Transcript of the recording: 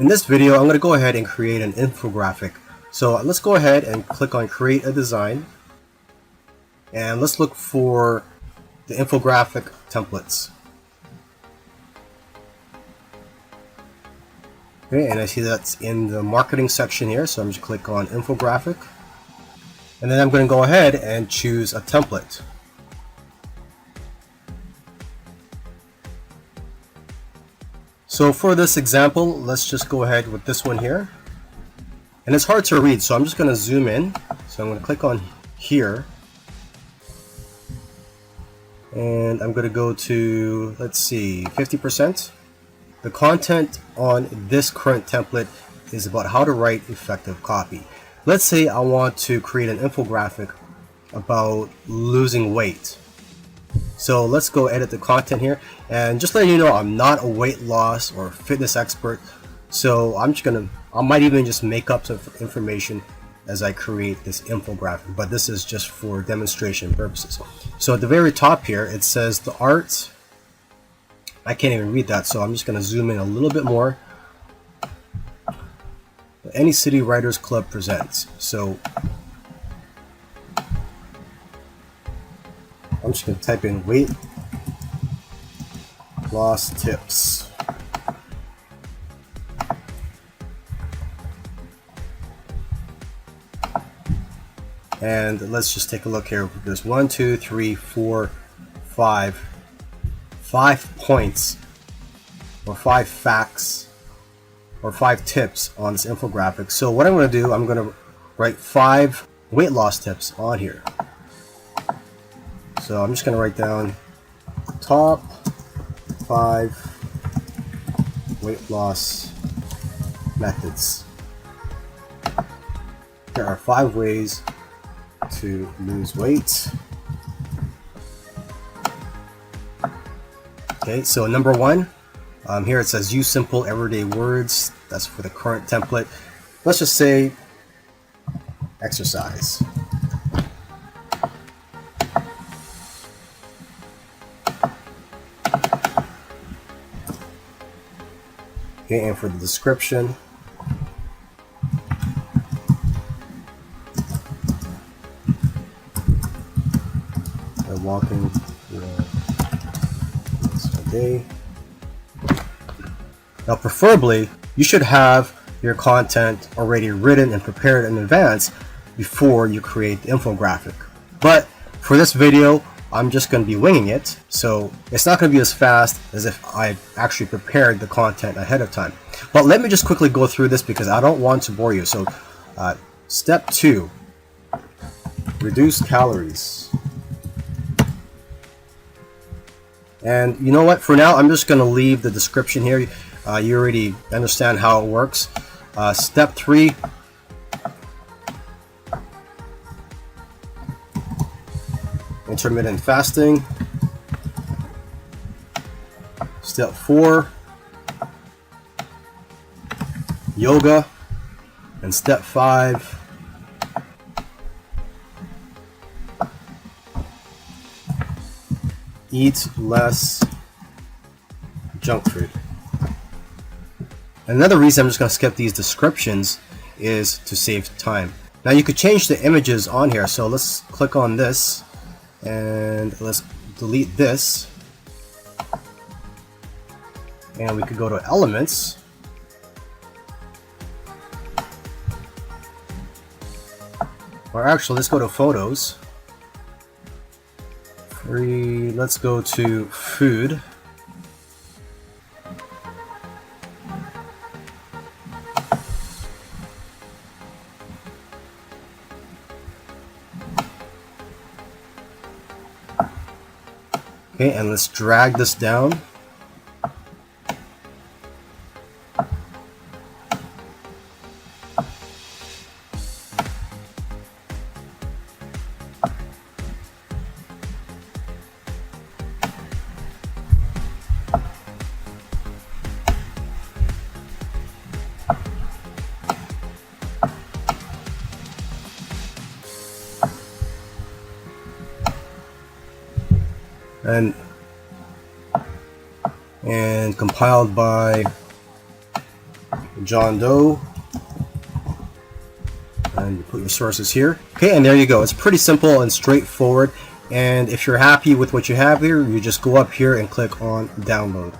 In this video, I'm going to go ahead and create an infographic. So let's go ahead and click on create a design, and let's look for the infographic templates. Okay, and I see that's in the marketing section here, so I'm just click on infographic, and then I'm going to go ahead and choose a template. So for this example, let's just go ahead with this one here. And it's hard to read, so I'm just going to zoom in. So I'm going to click on here. And I'm going to go to, let's see, 50%. The content on this current template is about how to write effective copy. Let's say I want to create an infographic about losing weight. So let's go edit the content here, and just letting you know, I'm not a weight loss or fitness expert, so I might even just make up some information as I create this infographic, but this is just for demonstration purposes. So at the very top here, it says the art. I can't even read that, so I'm just going to zoom in a little bit more. Any City Writers Club presents. So I'm just going to type in weight loss tips. And let's just take a look here. There's 1, 2, 3, 4, 5 points or 5 facts or 5 tips on this infographic. So what I'm going to do, I'm going to write 5 weight loss tips on here. So I'm just going to write down top 5 weight loss methods. There are 5 ways to lose weight. Okay, so number 1, here it says use simple everyday words. That's for the current template. Let's just say exercise. Okay, and for the description, walking a day. Now, preferably, you should have your content already written and prepared in advance before you create the infographic. But for this video, I'm just going to be winging it, so it's not going to be as fast as if I actually prepared the content ahead of time. But let me just quickly go through this because I don't want to bore you. So step 2, reduce calories. And you know what, for now I'm just going to leave the description here. You already understand how it works. Step 3, intermittent fasting. Step 4, yoga. And step 5, eat less junk food. Another reason I'm just going to skip these descriptions is to save time. Now you could change the images on here, so let's click on this and let's delete this, and we could go to elements, or actually let's go to photos. Let's go to food. Okay, and let's drag this down. and compiled by John Doe, and you put your sources here. Okay, and there you go. It's pretty simple and straightforward. And if you're happy with what you have here, you just go up here and click on download.